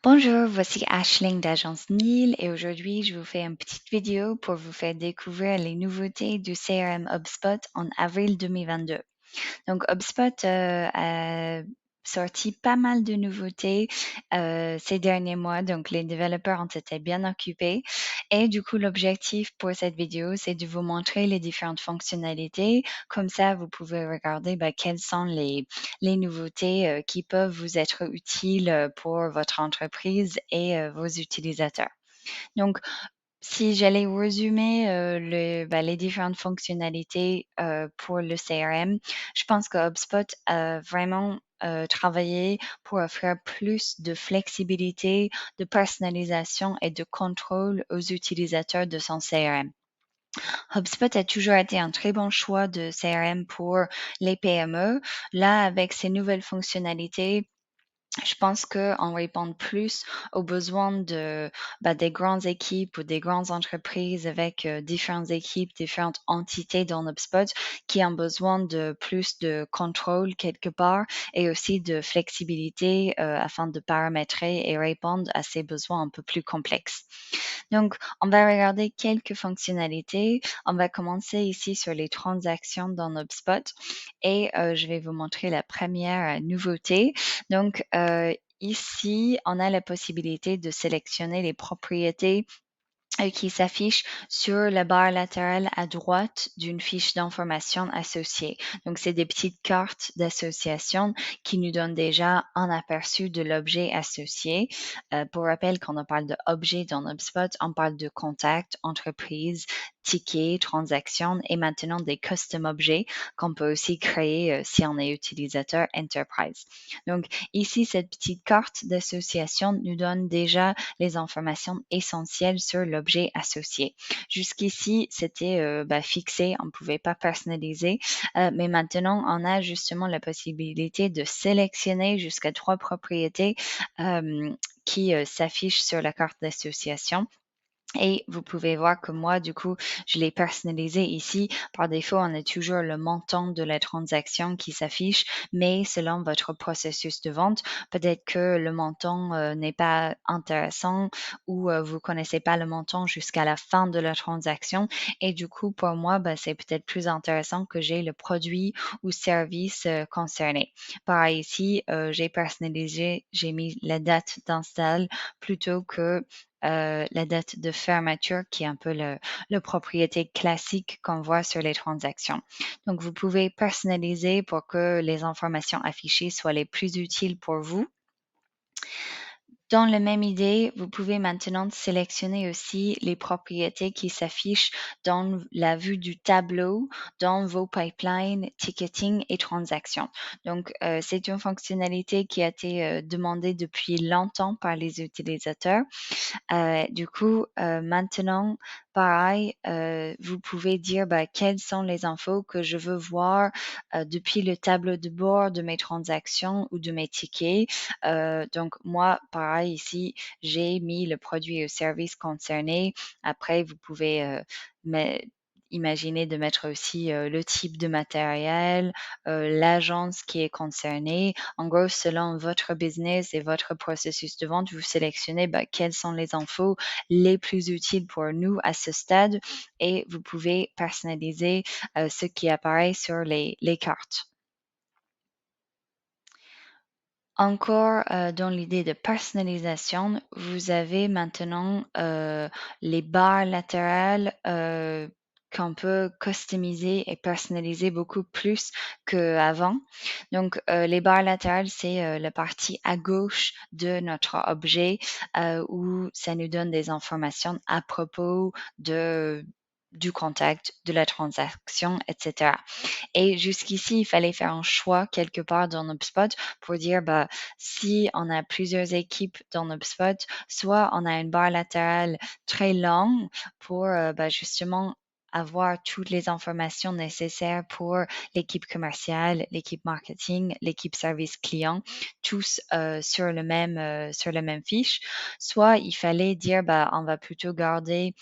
Bonjour, voici Ashling d'Agence Neil et aujourd'hui je vous fais une petite vidéo pour vous faire découvrir les nouveautés du CRM HubSpot en avril 2022. Donc HubSpot a sorti pas mal de nouveautés ces derniers mois, donc les développeurs ont été bien occupés. Et du coup, l'objectif pour cette vidéo, c'est de vous montrer les différentes fonctionnalités. Comme ça, vous pouvez regarder quelles sont les nouveautés qui peuvent vous être utiles pour votre entreprise et vos utilisateurs. Donc, si j'allais résumer, les différentes fonctionnalités, pour le CRM, je pense que HubSpot a vraiment, travaillé pour offrir plus de flexibilité, de personnalisation et de contrôle aux utilisateurs de son CRM. HubSpot a toujours été un très bon choix de CRM pour les PME. Là, avec ces nouvelles fonctionnalités, je pense qu'on répond plus aux besoins des grandes équipes ou des grandes entreprises avec, différentes équipes, différentes entités dans HubSpot qui ont besoin de plus de contrôle quelque part et aussi de flexibilité, afin de paramétrer et répondre à ces besoins un peu plus complexes. Donc, on va regarder quelques fonctionnalités. On va commencer ici sur les transactions dans HubSpot et je vais vous montrer la première nouveauté. Donc, ici, on a la possibilité de sélectionner les propriétés qui s'affiche sur la barre latérale à droite d'une fiche d'information associée. Donc, c'est des petites cartes d'association qui nous donnent déjà un aperçu de l'objet associé. Pour rappel, quand on parle d'objet dans HubSpot, on parle de contact, entreprise, ticket, transaction et maintenant des custom objets qu'on peut aussi créer si on est utilisateur enterprise. Donc, ici, cette petite carte d'association nous donne déjà les informations essentielles sur l'objet associé. Jusqu'ici, c'était fixé, on ne pouvait pas personnaliser, mais maintenant, on a justement la possibilité de sélectionner jusqu'à 3 propriétés qui s'affichent sur la carte d'association. Et vous pouvez voir que moi, du coup, je l'ai personnalisé ici. Par défaut, on a toujours le montant de la transaction qui s'affiche, mais selon votre processus de vente, peut-être que le montant n'est pas intéressant ou vous connaissez pas le montant jusqu'à la fin de la transaction. Et du coup, pour moi, c'est peut-être plus intéressant que j'ai le produit ou service concerné. Pareil ici, j'ai personnalisé, j'ai mis la date d'install plutôt que la date de fermeture qui est un peu le propriété classique qu'on voit sur les transactions. Donc, vous pouvez personnaliser pour que les informations affichées soient les plus utiles pour vous. Dans la même idée, vous pouvez maintenant sélectionner aussi les propriétés qui s'affichent dans la vue du tableau dans vos pipelines, ticketing et transactions. Donc, c'est une fonctionnalité qui a été demandée depuis longtemps par les utilisateurs. Du coup, maintenant, pareil, vous pouvez dire, quelles sont les infos que je veux voir, depuis le tableau de bord de mes transactions ou de mes tickets. Donc moi, pareil ici, j'ai mis le produit ou service concerné. Après, vous pouvez, mais imaginer de mettre aussi, le type de matériel, l'agence qui est concernée. En gros, selon votre business et votre processus de vente, vous sélectionnez, quelles sont les infos les plus utiles pour nous à ce stade et vous pouvez personnaliser, ce qui apparaît sur les cartes. Encore, dans l'idée de personnalisation, vous avez maintenant, les barres latérales, qu'on peut customiser et personnaliser beaucoup plus qu'avant. Donc, les barres latérales, c'est, la partie à gauche de notre objet, où ça nous donne des informations à propos du contact, de la transaction et cetera. Et jusqu'ici, il fallait faire un choix quelque part dans HubSpot pour dire, si on a plusieurs équipes dans HubSpot, soit on a une barre latérale très longue pour, justement avoir toutes les informations nécessaires pour l'équipe commerciale, l'équipe marketing, l'équipe service client, tous, sur le même fiche. Soit il fallait dire, on va plutôt garder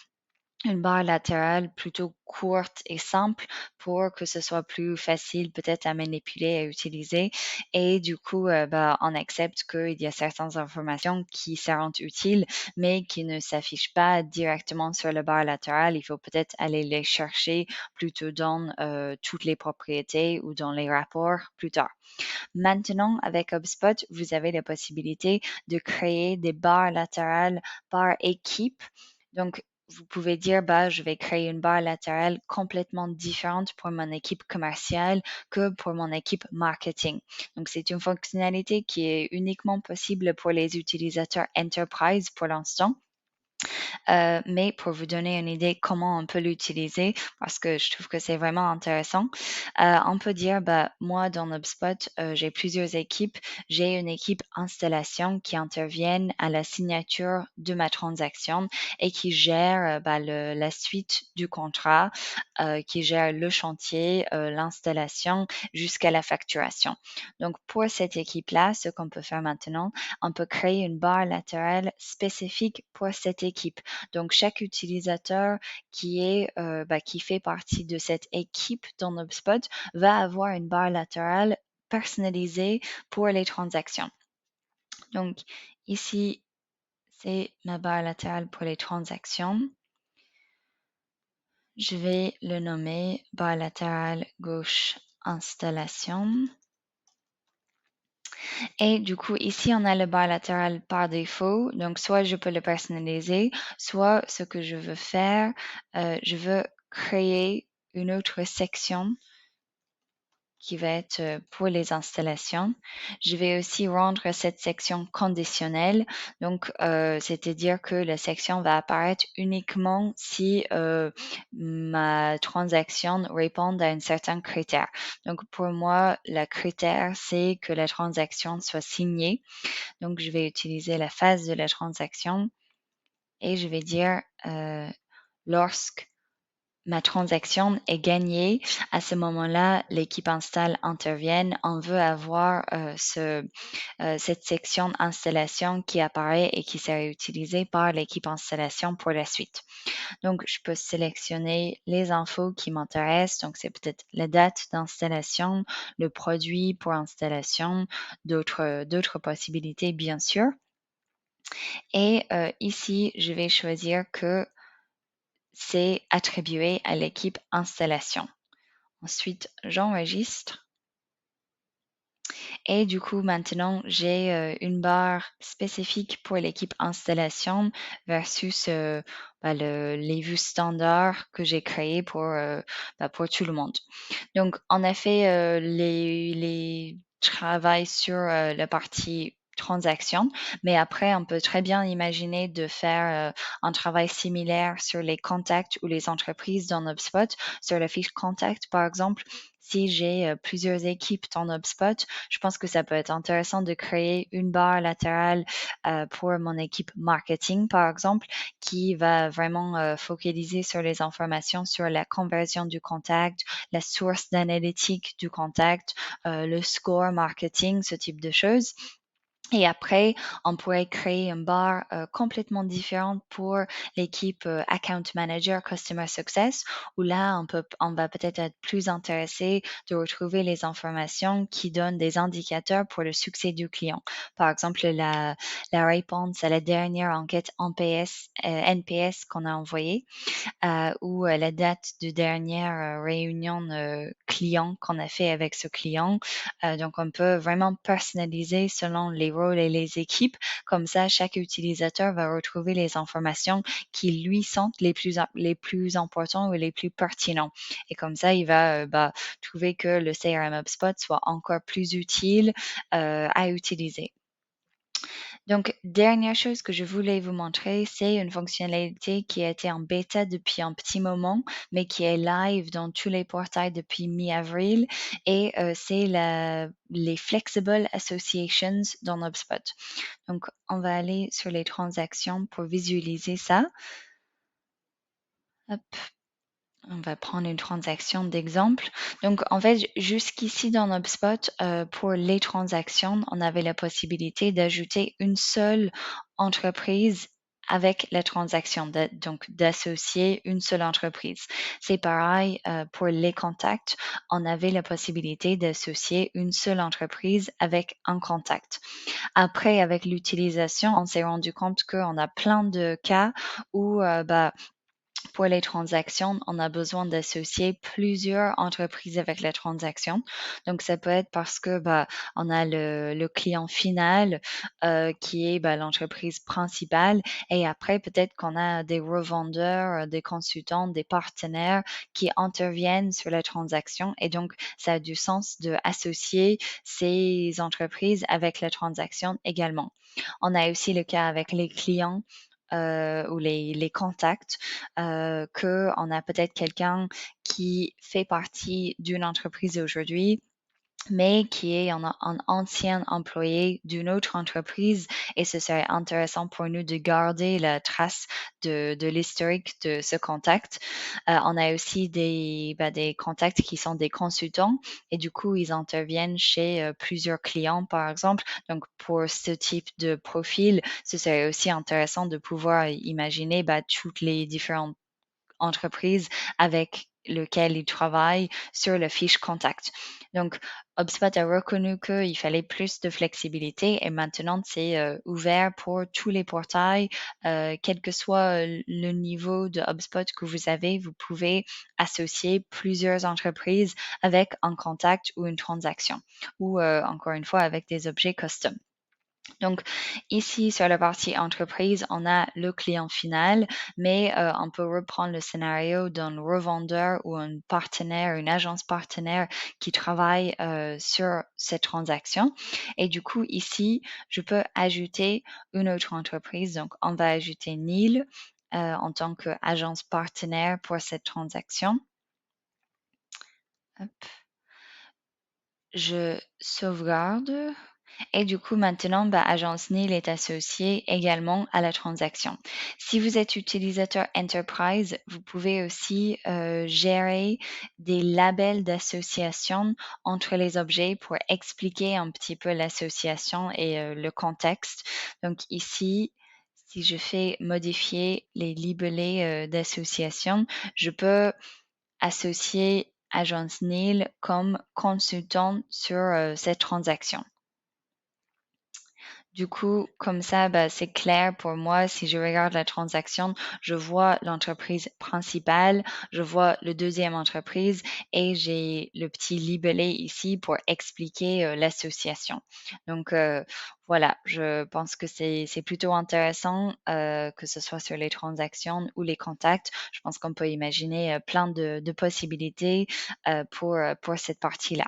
une barre latérale plutôt courte et simple pour que ce soit plus facile peut-être à manipuler, à utiliser et du coup, on accepte qu'il y a certaines informations qui se rendent utiles, mais qui ne s'affichent pas directement sur la barre latérale. Il faut peut-être aller les chercher plutôt dans, toutes les propriétés ou dans les rapports plus tard. Maintenant, avec HubSpot, vous avez la possibilité de créer des barres latérales par équipe. Donc, vous pouvez dire, je vais créer une barre latérale complètement différente pour mon équipe commerciale que pour mon équipe marketing. Donc, c'est une fonctionnalité qui est uniquement possible pour les utilisateurs enterprise pour l'instant. Mais pour vous donner une idée comment on peut l'utiliser, parce que je trouve que c'est vraiment intéressant, on peut dire, moi, dans HubSpot, j'ai plusieurs équipes. J'ai une équipe installation qui interviennent à la signature de ma transaction et qui gère, la suite du contrat, qui gère le chantier, l'installation jusqu'à la facturation. Donc pour cette équipe-là, ce qu'on peut faire maintenant, on peut créer une barre latérale spécifique pour cette équipe. Donc chaque utilisateur qui fait partie de cette équipe dans HubSpot va avoir une barre latérale personnalisée pour les transactions. Donc ici, c'est ma barre latérale pour les transactions. Je vais le nommer barre latérale gauche installation. Et du coup, ici, on a le barre latéral par défaut. Donc, soit je peux le personnaliser, soit ce que je veux faire, je veux créer une autre section qui va être pour les installations. Je vais aussi rendre cette section conditionnelle. Donc, c'est-à-dire que la section va apparaître uniquement si ma transaction répond à un certain critère. Donc, pour moi, le critère, c'est que la transaction soit signée. Donc, je vais utiliser la phase de la transaction et je vais dire lorsque ma transaction est gagnée, à ce moment-là, l'équipe install intervienne. On veut avoir cette section installation qui apparaît et qui sera utilisée par l'équipe installation pour la suite. Donc, je peux sélectionner les infos qui m'intéressent. Donc, c'est peut-être la date d'installation, le produit pour installation, d'autres possibilités, bien sûr. Et ici, je vais choisir que c'est attribué à l'équipe installation. Ensuite, j'enregistre. Et du coup, maintenant, j'ai une barre spécifique pour l'équipe installation versus les vues standards que j'ai créées pour tout le monde. Donc, on a fait les travail sur la partie transaction, mais après, on peut très bien imaginer de faire un travail similaire sur les contacts ou les entreprises dans HubSpot. Sur la fiche contact, par exemple, si j'ai plusieurs équipes dans HubSpot, je pense que ça peut être intéressant de créer une barre latérale pour mon équipe marketing, par exemple, qui va vraiment focaliser sur les informations sur la conversion du contact, la source d'analytique du contact, le score marketing, ce type de choses. Et après, on pourrait créer une barre complètement différente pour l'équipe Account Manager Customer Success, où là, on va peut-être être plus intéressé de retrouver les informations qui donnent des indicateurs pour le succès du client. Par exemple, la réponse à la dernière enquête NPS qu'on a envoyée ou la date de dernière réunion client qu'on a fait avec ce client. Donc, on peut vraiment personnaliser selon les rôles et les équipes. Comme ça, chaque utilisateur va retrouver les informations qui lui sont les plus importants ou les plus pertinents. Et comme ça, il va trouver que le CRM HubSpot soit encore plus utile à utiliser. Donc, dernière chose que je voulais vous montrer, c'est une fonctionnalité qui a été en bêta depuis un petit moment, mais qui est live dans tous les portails depuis mi-avril et c'est les Flexible Associations dans HubSpot. Donc, on va aller sur les transactions pour visualiser ça. Hop. On va prendre une transaction d'exemple. Donc, en fait, jusqu'ici dans HubSpot, pour les transactions, on avait la possibilité d'ajouter une seule entreprise avec la transaction, donc d'associer une seule entreprise. C'est pareil pour les contacts. On avait la possibilité d'associer une seule entreprise avec un contact. Après, avec l'utilisation, on s'est rendu compte qu'on a plein de cas où pour les transactions, on a besoin d'associer plusieurs entreprises avec la transaction. Donc, ça peut être parce que on a le client final qui est l'entreprise principale, et après peut-être qu'on a des revendeurs, des consultants, des partenaires qui interviennent sur la transaction, et donc ça a du sens de associer ces entreprises avec la transaction également. On a aussi le cas avec les clients ou les contacts, qu'on a peut-être quelqu'un qui fait partie d'une entreprise aujourd'hui, mais qui est un ancien employé d'une autre entreprise, et ce serait intéressant pour nous de garder la trace de l'historique de ce contact. On a aussi des contacts qui sont des consultants, et du coup, ils interviennent chez plusieurs clients, par exemple. Donc, pour ce type de profil, ce serait aussi intéressant de pouvoir imaginer toutes les différentes entreprise avec lequel ils travaillent sur le fiche contact. Donc, HubSpot a reconnu qu'il fallait plus de flexibilité, et maintenant c'est ouvert pour tous les portails, quel que soit le niveau de HubSpot que vous avez, vous pouvez associer plusieurs entreprises avec un contact ou une transaction, ou encore une fois avec des objets custom. Donc ici, sur la partie entreprise, on a le client final, mais on peut reprendre le scénario d'un revendeur ou un partenaire, une agence partenaire qui travaille sur cette transaction. Et du coup, ici, je peux ajouter une autre entreprise. Donc, on va ajouter Neil en tant qu'agence partenaire pour cette transaction. Hop. Je sauvegarde. Et du coup, maintenant, Agence Nil est associée également à la transaction. Si vous êtes utilisateur Enterprise, vous pouvez aussi gérer des labels d'association entre les objets pour expliquer un petit peu l'association et le contexte. Donc ici, si je fais modifier les libellés d'association, je peux associer Agence Nil comme consultant sur cette transaction. Du coup, comme ça, c'est clair pour moi. Si je regarde la transaction, je vois l'entreprise principale, je vois le deuxième entreprise, et j'ai le petit libellé ici pour expliquer l'association. Donc voilà, je pense que c'est plutôt intéressant, que ce soit sur les transactions ou les contacts. Je pense qu'on peut imaginer plein de possibilités pour cette partie-là.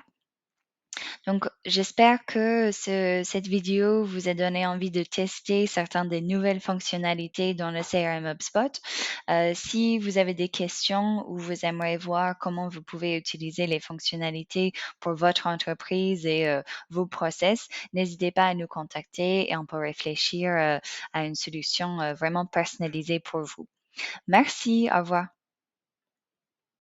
Donc, j'espère que cette vidéo vous a donné envie de tester certaines des nouvelles fonctionnalités dans le CRM HubSpot. Si vous avez des questions ou vous aimeriez voir comment vous pouvez utiliser les fonctionnalités pour votre entreprise et vos process, n'hésitez pas à nous contacter, et on peut réfléchir à une solution vraiment personnalisée pour vous. Merci, au revoir.